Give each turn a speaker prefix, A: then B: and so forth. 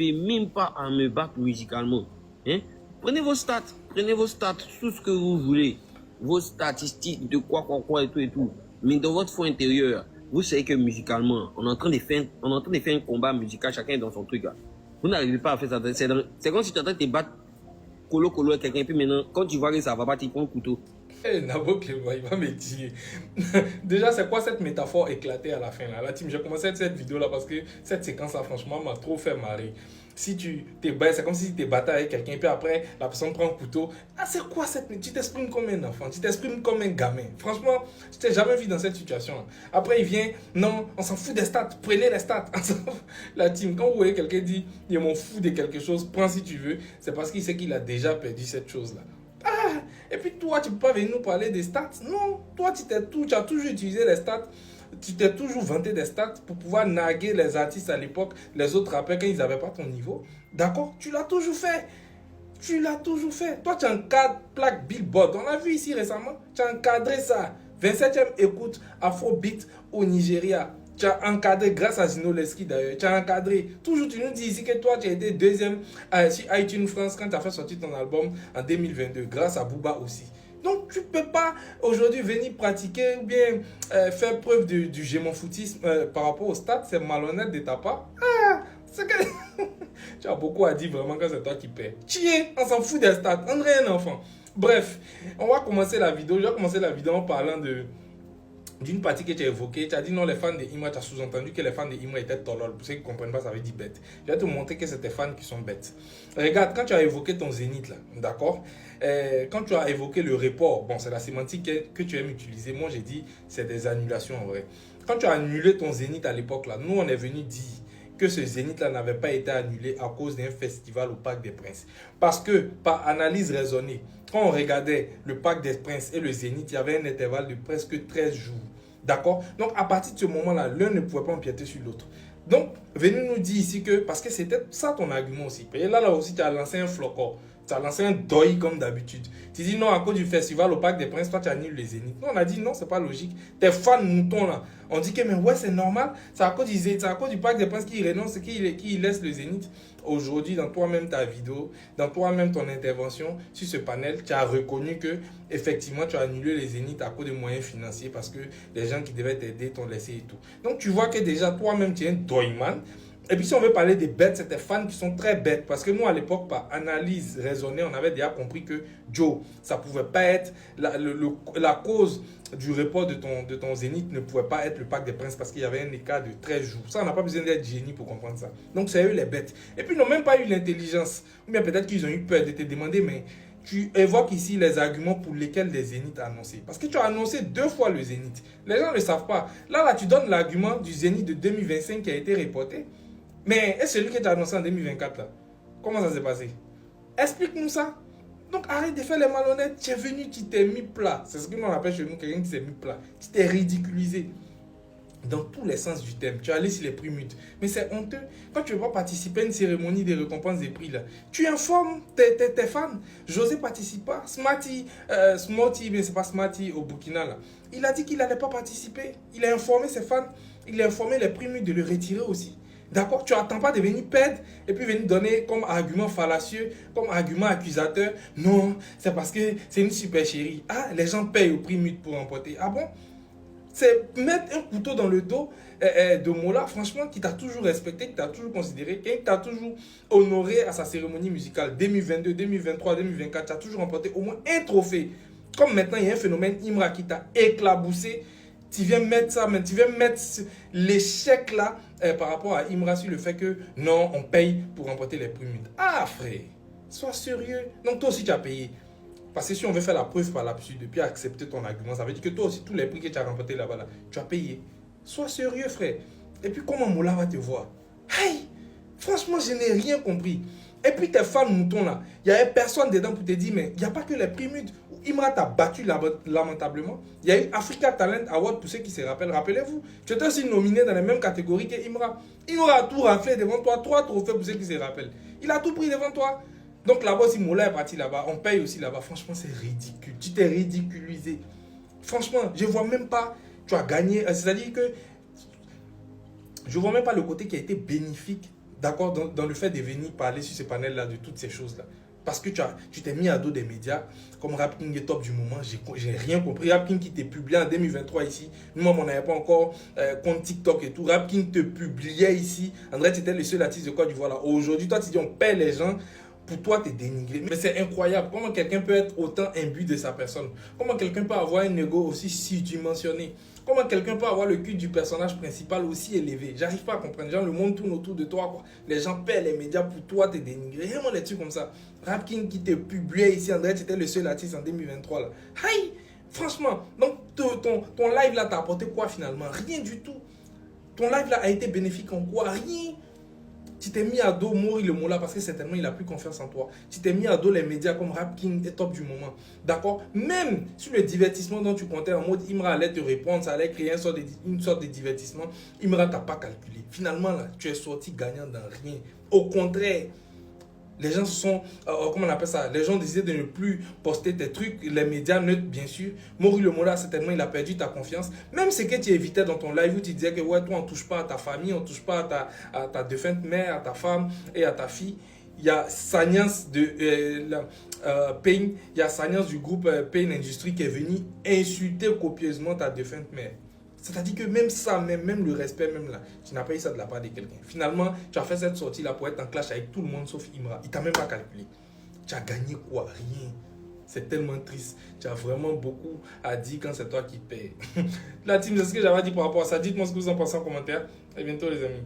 A: n'arrivez même pas à me battre musicalement. Hein? Prenez vos stats, tout ce que vous voulez. Vos statistiques de quoi et tout. Mais dans votre fond intérieur, vous savez que musicalement, on est en train de faire un combat musical, chacun dans son truc. Là. Vous n'arrivez pas à faire ça. C'est comme si tu es en train de te battre colo avec quelqu'un, puis maintenant, quand tu vois que ça va pas, tu prends un couteau.
B: Hey, Nabo Clément, il va me dire. Déjà, c'est quoi cette métaphore éclatée à la fin là? La team, j'ai commencé cette vidéo là parce que cette séquence là, franchement, m'a trop fait marrer. Si tu t'es battu, c'est comme si tu t'es battu avec quelqu'un, puis après, la personne prend un couteau. Ah, c'est quoi cette. Tu t'exprimes comme un enfant, tu t'exprimes comme un gamin. Franchement, je t'ai jamais vu dans cette situation là. Après, il vient, non, on s'en fout des stats, prenez les stats. La team, quand vous voyez quelqu'un dire, je m'en fous de quelque chose, prends si tu veux, c'est parce qu'il sait qu'il a déjà perdu cette chose là. Ah, et puis toi, tu ne peux pas venir nous parler des stats. Non, toi, tu as toujours utilisé les stats. Tu t'es toujours vanté des stats pour pouvoir narguer les artistes à l'époque, les autres rappeurs quand ils n'avaient pas ton niveau. D'accord? Tu l'as toujours fait. Tu l'as toujours fait. Toi, tu as encadré plaque Billboard. On l'a vu ici récemment. Tu as encadré ça. 27e écoute Afrobeat au Nigeria. Tu as encadré grâce à Zino Leski d'ailleurs. Tu as encadré. Toujours, tu nous dis ici que toi, tu as été deuxième sur iTunes France quand tu as fait sortir ton album en 2022. Grâce à Booba aussi. Donc, tu ne peux pas aujourd'hui venir pratiquer ou bien faire preuve du gémophotisme par rapport au stade. C'est malhonnête de ta part. Ah, c'est que... tu as beaucoup à dire vraiment quand c'est toi qui perds. Tiens, on s'en fout des stats. On est un enfant. Bref, on va commencer la vidéo. Je vais commencer la vidéo en parlant d'une partie que tu as évoquée. Tu as dit non, les fans de Imra, tu as sous-entendu que les fans de Imra étaient tolol. Pour ceux qui ne comprennent pas, ça veut dire bête. Je vais te montrer que c'est tes fans qui sont bêtes. Regarde, quand tu as évoqué ton zénith là, d'accord, quand tu as évoqué le report, bon, c'est la sémantique que tu aimes utiliser. Moi, j'ai dit c'est des annulations en vrai. Quand tu as annulé ton zénith à l'époque là, nous, on est venu dire que ce zénith là n'avait pas été annulé à cause d'un festival au Parc des Princes. Parce que, par analyse raisonnée, quand on regardait le Parc des Princes et le zénith, il y avait un intervalle de presque 13 jours. D'accord? Donc, à partir de ce moment-là, l'un ne pouvait pas empiéter sur l'autre. Donc, venez nous dire ici que, parce que c'était ça ton argument aussi. Et là aussi, tu as lancé un flocon. Tu as lancé un deuil comme d'habitude. Tu dis non, à cause du festival au Parc des Princes, toi tu annules les zéniths. Non, on a dit non, c'est pas logique. Tes fans moutons là, on dit que mais ouais, c'est normal. C'est à cause du Parc des Princes qui renonce, qui laisse le zénith. Aujourd'hui, dans toi-même ta vidéo, dans toi-même ton intervention sur ce panel, tu as reconnu que effectivement tu as annulé les zéniths à cause des moyens financiers parce que les gens qui devaient t'aider t'ont laissé et tout. Donc tu vois que déjà toi-même tu es un doyman. Et puis si on veut parler des bêtes, c'est des fans qui sont très bêtes. Parce que nous, à l'époque, par analyse raisonnée, on avait déjà compris que Joe, ça ne pouvait pas être la cause du report de ton zénith ne pouvait pas être le Parc des Princes parce qu'il y avait un écart de 13 jours. Ça, on n'a pas besoin d'être génie pour comprendre ça. Donc c'est eux les bêtes. Et puis ils n'ont même pas eu l'intelligence. Ou bien peut-être qu'ils ont eu peur de te demander, mais tu évoques ici les arguments pour lesquels les zéniths a annoncé. Parce que tu as annoncé 2 fois le zénith. Les gens ne le savent pas. Là, tu donnes l'argument du zénith de 2025 qui a été reporté. Mais est-ce celui que tu as annoncé en 2024 là? Comment ça s'est passé? Explique-nous ça. Donc arrête de faire les malhonnêtes. Tu es venu, tu t'es mis plat. C'est ce que l'on appelle chez nous quelqu'un qui s'est mis plat. Tu t'es ridiculisé. Dans tous les sens du thème. Tu es allé sur les prix mutes. Mais c'est honteux. Quand tu ne veux pas participer à une cérémonie de récompense des prix là, tu informes tes fans. José participe pas. Smarty, mais c'est pas Smarty au Burkina là. Il a dit qu'il n'allait pas participer. Il a informé ses fans. Il a informé les prix mutes de le retirer aussi. D'accord? Tu n'attends pas de venir perdre et puis venir donner comme argument fallacieux, comme argument accusateur. Non, c'est parce que c'est une super chérie. Ah, les gens payent au prix mute pour remporter. Ah bon? C'est mettre un couteau dans le dos de Mola, franchement, qui t'a toujours respecté, qui t'a toujours considéré, et qui t'a toujours honoré à sa cérémonie musicale 2022, 2023, 2024. Tu as toujours remporté au moins un trophée. Comme maintenant, il y a un phénomène Imra qui t'a éclaboussé. Tu viens mettre ça, tu viens mettre l'échec là par rapport à Imra sur le fait que non, on paye pour remporter les prix mutes. Ah frère, sois sérieux. Donc toi aussi tu as payé. Parce que si on veut faire la preuve par l'absurde et puis accepter ton argument, ça veut dire que toi aussi tous les prix que tu as remportés là-bas, là, tu as payé. Sois sérieux frère. Et puis comment Moula va te voir? Hey, franchement je n'ai rien compris. Et puis tes fans moutons là, il n'y avait personne dedans pour te dire mais il n'y a pas que les prix mutes. Imra t'a battu lamentablement. Il y a eu Africa Talent Award pour ceux qui se rappellent. Rappelez-vous, tu étais aussi nominé dans les mêmes catégories que Imra. Imra a tout raflé devant toi. 3 trophées pour ceux qui se rappellent. Il a tout pris devant toi. Donc là-bas aussi, Moula est parti là-bas. On paye aussi là-bas. Franchement, c'est ridicule. Tu t'es ridiculisé. Franchement, je ne vois même pas. Tu as gagné. C'est-à-dire que je ne vois même pas le côté qui a été bénéfique d'accord, dans le fait de venir parler sur ce panel-là de toutes ces choses-là. Parce que tu t'es mis à dos des médias, comme Rap King est top du moment, j'ai rien compris. Rap King qui t'est publié en 2023 ici, nous-mêmes on n'avait pas encore compte TikTok et tout. Rap King te publiait ici, André tu étais le seul artiste de Côte d'Ivoire là. Aujourd'hui, toi tu dis on paie les gens, pour toi t'es dénigré. Mais c'est incroyable, comment quelqu'un peut être autant imbu de sa personne? Comment quelqu'un peut avoir un ego aussi surdimensionné? Comment quelqu'un peut avoir le cul du personnage principal aussi élevé? J'arrive pas à comprendre. Genre, le monde tourne autour de toi, quoi. Les gens paient les médias pour toi, t'es dénigré. Vraiment des trucs comme ça. Rap King qui te publiait ici, André, tu étais le seul artiste en 2023 là. Aïe! Franchement, donc ton live là t'a apporté quoi finalement? Rien du tout. Ton live là a été bénéfique en quoi? Rien. Tu t'es mis à dos Mori le Mola parce que certainement il a plus confiance en toi. Tu t'es mis à dos les médias comme Rap King est top du moment. D'accord? Même sur le divertissement dont tu comptais en mode Imra allait te répondre, ça allait créer une sorte de divertissement. Imra t'a pas calculé. Finalement là, tu es sorti gagnant dans rien. Au contraire, les gens se sont, comment on appelle ça, les gens décidaient de ne plus poster tes trucs, les médias neutres bien sûr. Mori le Mola, certainement il a perdu ta confiance. Même ce que tu évitais dans ton live où tu disais que ouais, toi on touche pas à ta famille, on touche pas à ta défunte mère, à ta femme et à ta fille. Il y a Sanyans de Pain, il y a Sanyans du groupe Pain Industries qui est venu insulter copieusement ta défunte mère. C'est-à-dire que même ça, même le respect, même là, tu n'as pas eu ça de la part de quelqu'un. Finalement, tu as fait cette sortie-là pour être en clash avec tout le monde sauf Imra. Il t'a même pas calculé. Tu as gagné quoi? Rien. C'est tellement triste. Tu as vraiment beaucoup à dire quand c'est toi qui payes. La team, c'est ce que j'avais dit par rapport à ça. Dites-moi ce que vous en pensez en commentaire. À bientôt les amis.